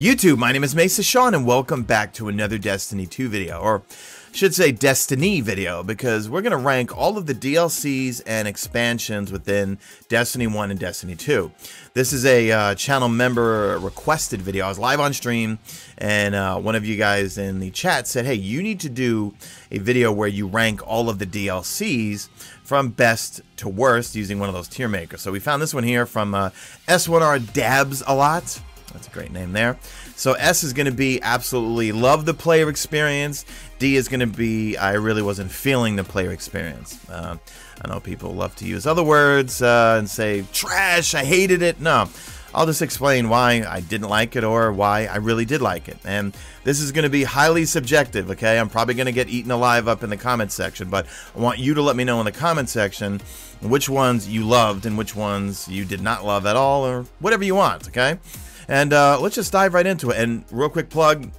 YouTube, my name is Mesa Sean and welcome back to another Destiny 2 video, or I should say Destiny video, because we're going to rank all of the DLCs and expansions within Destiny 1 and Destiny 2. This is a channel member requested video. I was live on stream and one of you guys in the chat said, hey, you need to do a video where you rank all of the DLCs from best to worst using one of those tier makers. So we found this one here from S1R Dabs a lot. That's a great name there. So S is going to be absolutely love the player experience. D is going to be I really wasn't feeling the player experience. I know people love to use other words and say trash, I hated it. No, I'll just explain why I didn't like it or why I really did like it. And this is going to be highly subjective, okay? I'm probably going to get eaten alive up in the comment section, but I want you to let me know in the comment section which ones you loved and which ones you did not love at all, or whatever you want, okay? And let's just dive right into it. And real quick plug,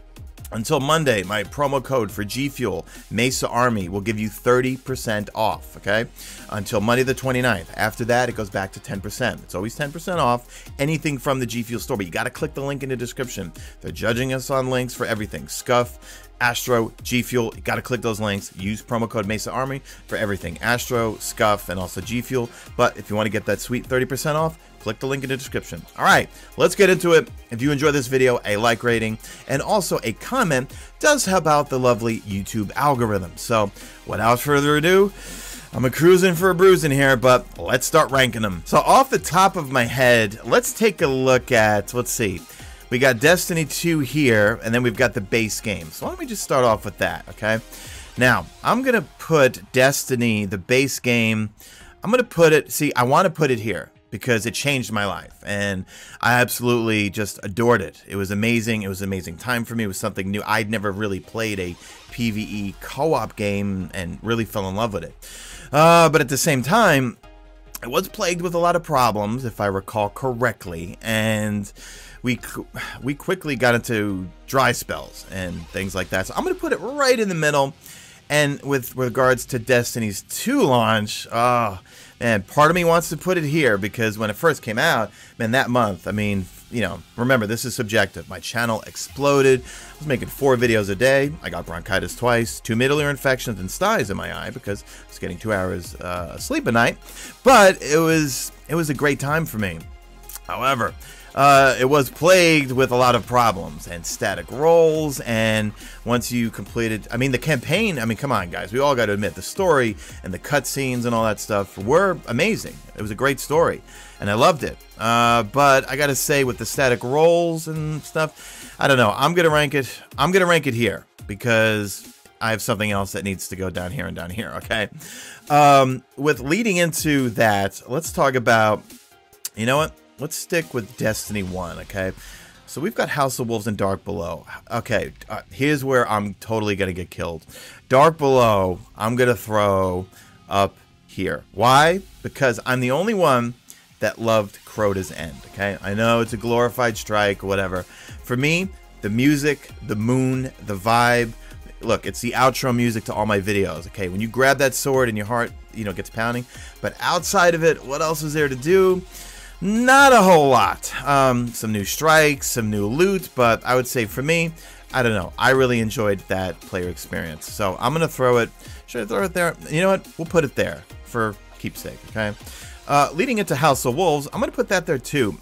until Monday, my promo code for G Fuel, Mesa Army, will give you 30% off, okay? Until Monday the 29th. After that, it goes back to 10%. It's always 10% off anything from the G Fuel store, but you got to click the link in the description. They're judging us on links for everything. Scuff, Astro, G Fuel, you got to click those links. Use promo code Mesa Army for everything. Astro, Scuff, and also G Fuel. But if you want to get that sweet 30% off, click the link in the description. All right, let's get into it. If you enjoy this video, a like rating and also a comment does help out the lovely YouTube algorithm. So without further ado, I'm a cruising for a bruising here, but let's start ranking them. So off the top of my head, let's take a look at, let's see. We got Destiny 2 here, and then we've got the base game. So why don't we just start off with that, okay? Now, I'm going to put Destiny, the base game, I'm going to put it, see, I want to put it here because it changed my life, and I absolutely just adored it. It was amazing. It was an amazing time for me. It was something new. I'd never really played a PvE co-op game and really fell in love with it. But at the same time, it was plagued with a lot of problems, if I recall correctly, and we quickly got into dry spells and things like that. So I'm going to put it right in the middle. And with regards to Destiny's 2 launch, man, part of me wants to put it here because when it first came out, man, that month, I mean, you know, remember, this is subjective. My channel exploded. I was making 4 videos a day. I got bronchitis twice, 2 middle ear infections, and styes in my eye because I was getting 2 hours sleep a night. But it was a great time for me. However, it was plagued with a lot of problems and static rolls, and once you completed, I mean, the campaign, I mean, come on, guys, we all got to admit, the story and the cutscenes and all that stuff were amazing. It was a great story, and I loved it. But I got to say, with the static rolls and stuff, I don't know. I'm gonna rank it here because I have something else that needs to go down here and down here. Okay. With leading into that, let's talk about, you know what? Let's stick with Destiny 1, okay? So we've got House of Wolves and Dark Below. Okay, here's where I'm totally going to get killed. Dark Below, I'm going to throw up here. Why? Because I'm the only one that loved Crota's End, okay? I know it's a glorified strike or whatever. For me, the music, the moon, the vibe, look, it's the outro music to all my videos, okay? When you grab that sword and your heart, you know, gets pounding. But outside of it, what else is there to do? Not a whole lot. Some new strikes, some new loot, but I would say for me, I don't know. I really enjoyed that player experience. So I'm going to throw it. Should I throw it there? You know what? We'll put it there for keepsake, okay? Leading into House of Wolves, I'm going to put that there too.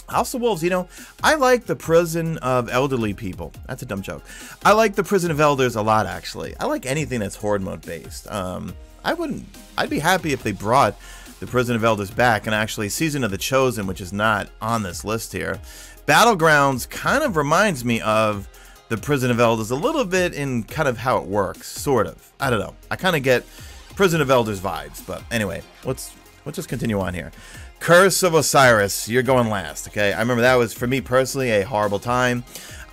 House of Wolves, you know, I like the prison of elderly people. That's a dumb joke. I like the prison of elders a lot, actually. I like anything that's horde mode based. I'd be happy if they brought the Prison of Elders back, and actually Season of the Chosen, which is not on this list here. Battlegrounds kind of reminds me of the Prison of Elders a little bit in kind of how it works, sort of. I don't know. I kind of get Prison of Elders vibes, but anyway, let's just continue on here. Curse of Osiris, you're going last, okay? I remember that was, for me personally, a horrible time.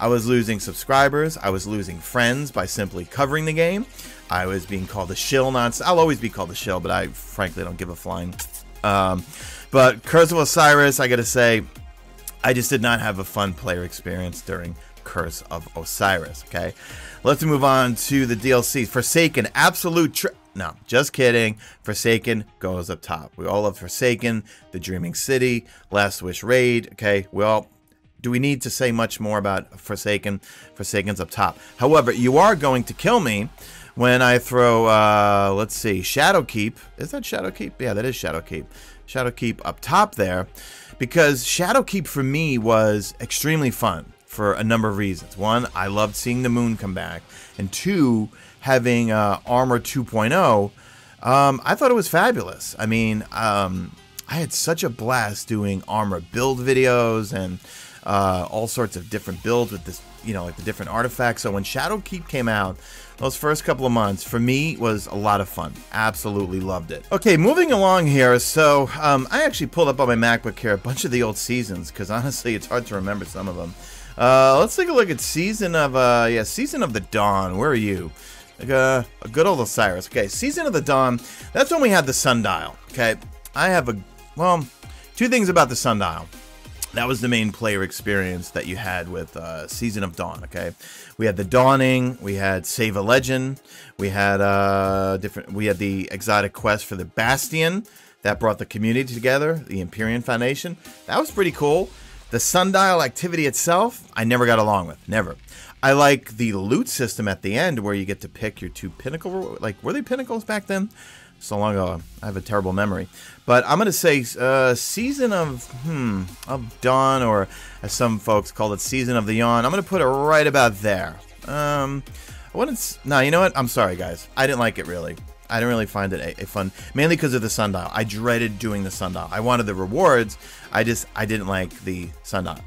I was losing subscribers. I was losing friends by simply covering the game. I was being called a shill. I'll always be called a shill, but I frankly don't give a flying. But Curse of Osiris, I gotta say, I just did not have a fun player experience during Curse of Osiris, okay? Let's move on to the DLC. Forsaken, absolute no, just kidding. Forsaken goes up top. We all love Forsaken, the Dreaming City, Last Wish Raid, okay? We all do we need to say much more about Forsaken? Forsaken's up top. However, you are going to kill me when I throw, let's see, Shadowkeep. Is that Shadowkeep? Yeah, that is Shadowkeep. Shadowkeep up top there, because Shadowkeep for me was extremely fun for a number of reasons. One, I loved seeing the moon come back, and two, having Armor 2.0, I thought it was fabulous. I mean, I had such a blast doing Armor build videos and all sorts of different builds with this, you know, like the different artifacts. So when Shadowkeep came out, those first couple of months, for me, was a lot of fun. Absolutely loved it. Okay, moving along here. So I actually pulled up on my MacBook here a bunch of the old seasons, because honestly, it's hard to remember some of them. Let's take a look at Season of, Season of the Dawn. Where are you? Like a good old Osiris. Okay, Season of the Dawn. That's when we had the sundial. Okay, I have well, two things about the sundial. That was the main player experience that you had with Season of Dawn. Okay, we had the Dawning, we had Save a Legend, we had we had the exotic quest for the Bastion that brought the community together, the Empyrean Foundation. That was pretty cool. The sundial activity itself, I never got along with. Never. I like the loot system at the end where you get to pick your two pinnacle. Like, were they pinnacles back then? So long ago, I have a terrible memory. But I'm going to say Season of Dawn, or as some folks call it, Season of the Yawn. I'm going to put it right about there. No, you know what? I'm sorry, guys. I didn't like it, really. I didn't really find it a fun, mainly because of the sundial. I dreaded doing the sundial. I wanted the rewards. I didn't like the sundial.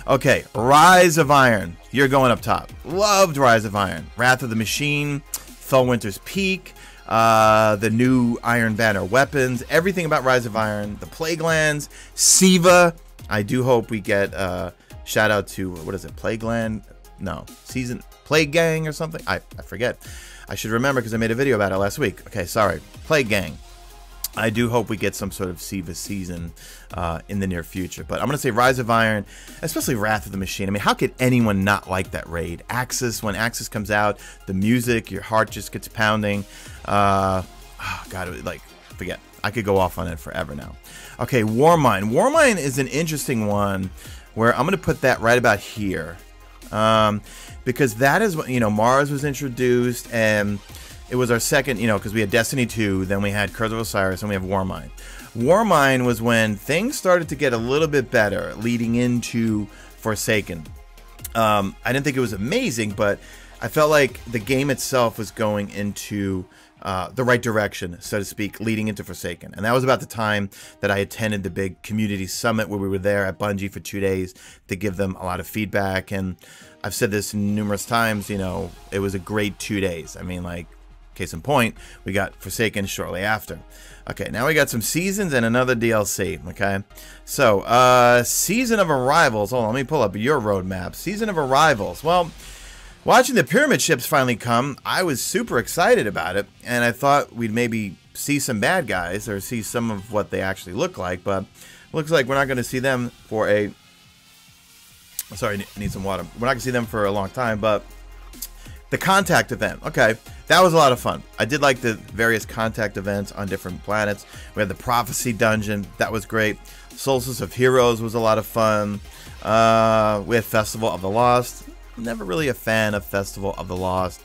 Okay, Rise of Iron. You're going up top. Loved Rise of Iron. Wrath of the Machine, Fellwinter's Peak, the new Iron Banner weapons, everything about Rise of Iron, the Plaguelands, Siva. I do hope we get shout out to, what is it, Plagueland? No, Plague Gang or something? I forget. I should remember because I made a video about it last week. Okay, sorry. Plague Gang. I do hope we get some sort of Siva season in the near future. But I'm going to say Rise of Iron, especially Wrath of the Machine. I mean, how could anyone not like that raid? Axis, when Axis comes out, the music, your heart just gets pounding. Oh, God, like, forget. I could go off on it forever now. Okay, Warmind. Warmind is an interesting one where I'm going to put that right about here. Because that is what, you know, Mars was introduced, and it was our second, you know, because we had Destiny 2, then we had Curse of Osiris, and we have Warmind. Warmind was when things started to get a little bit better leading into Forsaken. I didn't think it was amazing, but I felt like the game itself was going into the right direction, so to speak, leading into Forsaken. And that was about the time that I attended the big community summit where we were there at Bungie for 2 days to give them a lot of feedback. And I've said this numerous times, you know, it was a great 2 days. I mean, like, case in point, we got Forsaken shortly after. Okay, now we got some seasons and another DLC, okay? So, Season of Arrivals. Hold on, let me pull up your roadmap. Season of Arrivals. Well, watching the pyramid ships finally come, I was super excited about it, and I thought we'd maybe see some bad guys or see some of what they actually look like, but looks like we're not going to see them for a... Sorry, I need some water. We're not going to see them for a long time, but the contact event. Okay, that was a lot of fun. I did like the various contact events on different planets. We had the Prophecy Dungeon. That was great. Solstice of Heroes was a lot of fun. We had Festival of the Lost. Never really a fan of Festival of the Lost.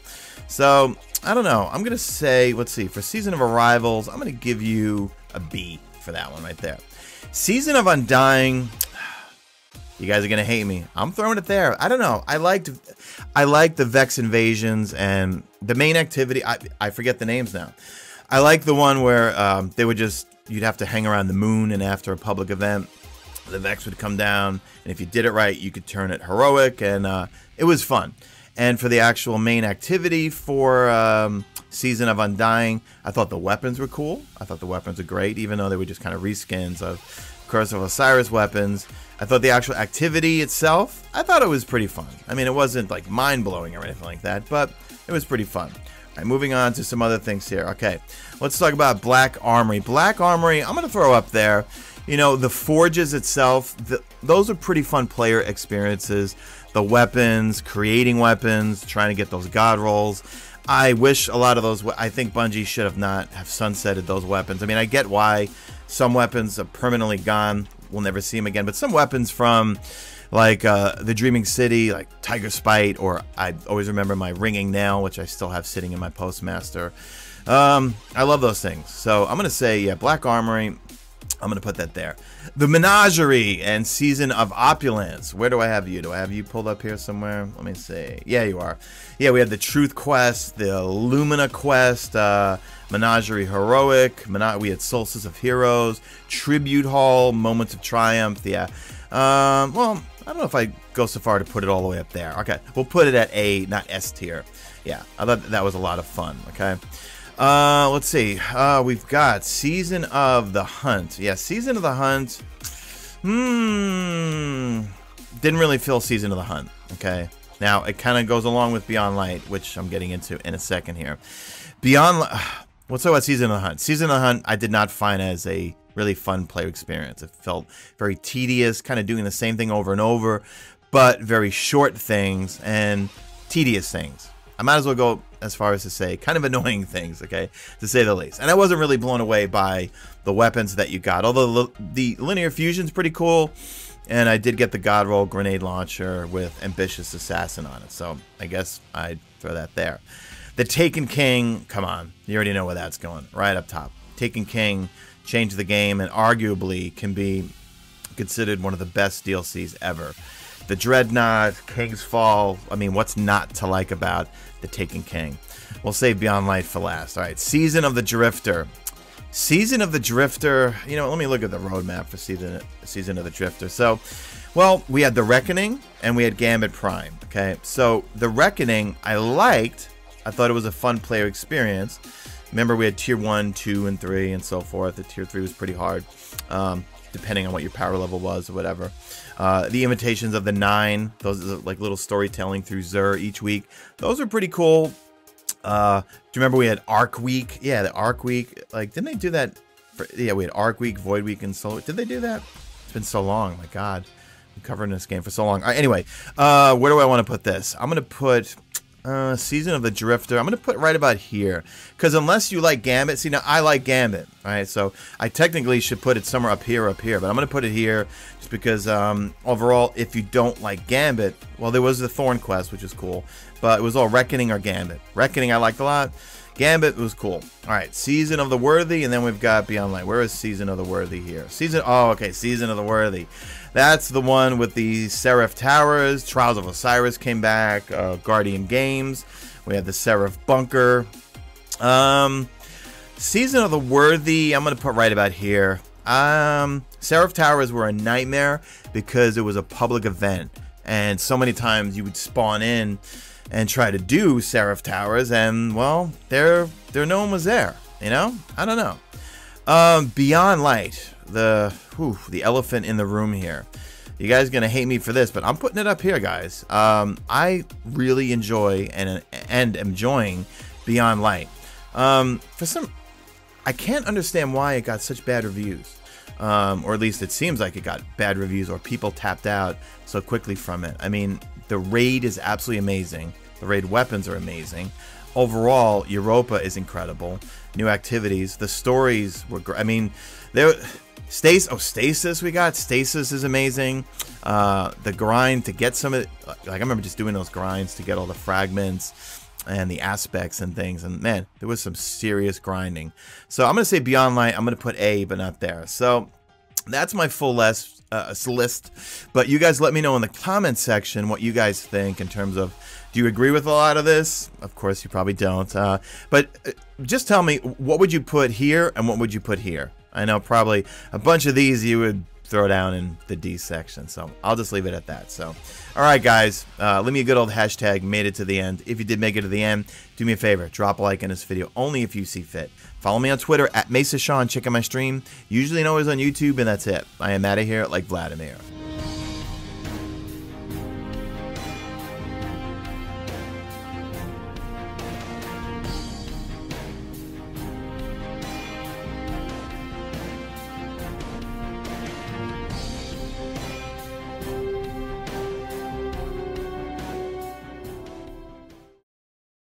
So, I don't know. I'm going to say, let's see, for Season of Arrivals, I'm going to give you a B for that one right there. Season of Undying, you guys are going to hate me. I'm throwing it there. I don't know. I liked the Vex invasions and the main activity. I forget the names now. I like the one where they would just, you'd have to hang around the moon, and after a public event, the Vex would come down, and if you did it right, you could turn it heroic, and it was fun. And for the actual main activity for Season of Undying, I thought the weapons were cool. I thought the weapons were great, even though they were just kind of reskins of Curse of Osiris weapons. I thought the actual activity itself, I thought it was pretty fun. I mean, it wasn't like mind-blowing or anything like that, but it was pretty fun. All right, moving on to some other things here. Okay, let's talk about Black Armory. Black Armory, I'm going to throw up there. You know, the forges itself, those are pretty fun player experiences. The weapons, creating weapons, trying to get those god rolls. I wish a lot of those, I think Bungie should have not have sunsetted those weapons. I mean, I get why some weapons are permanently gone. We'll never see them again. But some weapons from like the Dreaming City, like Tiger Spite, or I always remember my Ringing Nail, which I still have sitting in my Postmaster. I love those things. So I'm going to say, yeah, Black Armory. I'm going to put that there. The Menagerie and Season of Opulence. Where do I have you? Do I have you pulled up here somewhere? Let me see. Yeah, you are. Yeah, we have the Truth Quest, the Lumina Quest, Menagerie Heroic. We had Solstice of Heroes, Tribute Hall, Moments of Triumph. Yeah. Well, I don't know if I go so far to put it all the way up there. Okay, we'll put it at A, not S tier. Yeah, I thought that was a lot of fun. Okay. Let's see. We've got Season of the Hunt. Yeah, Season of the Hunt. Didn't really feel Season of the Hunt. Okay. Now, it kind of goes along with Beyond Light, which I'm getting into in a second here. Let's talk about Season of the Hunt. Season of the Hunt, I did not find as a really fun player experience. It felt very tedious, kind of doing the same thing over and over, but very short things and tedious things. I might as well go as far as to say kind of annoying things, okay, to say the least. And I wasn't really blown away by the weapons that you got, although the linear fusion's pretty cool, and I did get the God Roll grenade launcher with Ambitious Assassin on it, so I guess I'd throw that there. The Taken King, come on, you already know where that's going, right up top. Taken King changed the game and arguably can be considered one of the best DLCs ever. The Dreadnought, King's Fall, I mean, what's not to like about the Taken King? We'll save Beyond Light for last. All right, Season of the Drifter. Season of the Drifter, you know, let me look at the roadmap for Season of the Drifter. So, well, we had The Reckoning and we had Gambit Prime, okay? So, The Reckoning, I liked. I thought it was a fun player experience. Remember, we had Tier 1, 2, and 3, and so forth. The Tier 3 was pretty hard, depending on what your power level was or whatever. The Invitations of the Nine, those are like little storytelling through Xur each week. Those are pretty cool. Do you remember we had Arc Week? Yeah, the Arc Week. Like, didn't they do that? Yeah, we had Arc Week, Void Week, and Solar. Did they do that? It's been so long. My God. I'm covering this game for so long. All right, anyway, where do I want to put this? I'm going to put Season of the Drifter. I'm going to put right about here. Because unless you like Gambit, see, now I like Gambit. All right, so I technically should put it somewhere up here, but I'm going to put it here just because overall, if you don't like Gambit, well, there was the Thorn Quest, which is cool, but it was all Reckoning or Gambit. Reckoning I liked a lot. Gambit was cool. All right, Season of the Worthy, and then we've got Beyond Light. Where is Season of the Worthy here? Season of the Worthy. That's the one with the Seraph Towers. Trials of Osiris came back. Guardian Games. We had the Seraph Bunker. Season of the Worthy, I'm going to put right about here. Seraph Towers were a nightmare because it was a public event. And so many times you would spawn in and try to do Seraph Towers. And, well, no one was there. You know? I don't know. Beyond Light. The elephant in the room here. You guys gonna hate me for this, but I'm putting it up here, guys. I really enjoy and am enjoying Beyond Light. I can't understand why it got such bad reviews, or at least it seems like it got bad reviews, or people tapped out so quickly from it. I mean, the raid is absolutely amazing. The raid weapons are amazing. Overall, Europa is incredible. New activities. The stories were great. I mean, Stasis we got. Stasis is amazing. The grind to get some of it, like I remember just doing those grinds to get all the fragments and the aspects and things, and man, there was some serious grinding. So I'm gonna say Beyond Light. I'm gonna put A, but not there. So that's my full list. But you guys let me know in the comment section what you guys think in terms of, do you agree with a lot of this? Of course you probably don't, but just tell me, what would you put here and what would you put here? I know probably a bunch of these you would throw down in the D section, so I'll just leave it at that. So, all right, guys, leave me a good old hashtag, made it to the end. If you did make it to the end, do me a favor, drop a like in this video, only if you see fit. Follow me on Twitter, @Mesa Sean, check out my stream, usually and always on YouTube, and that's it. I am out of here like Vladimir.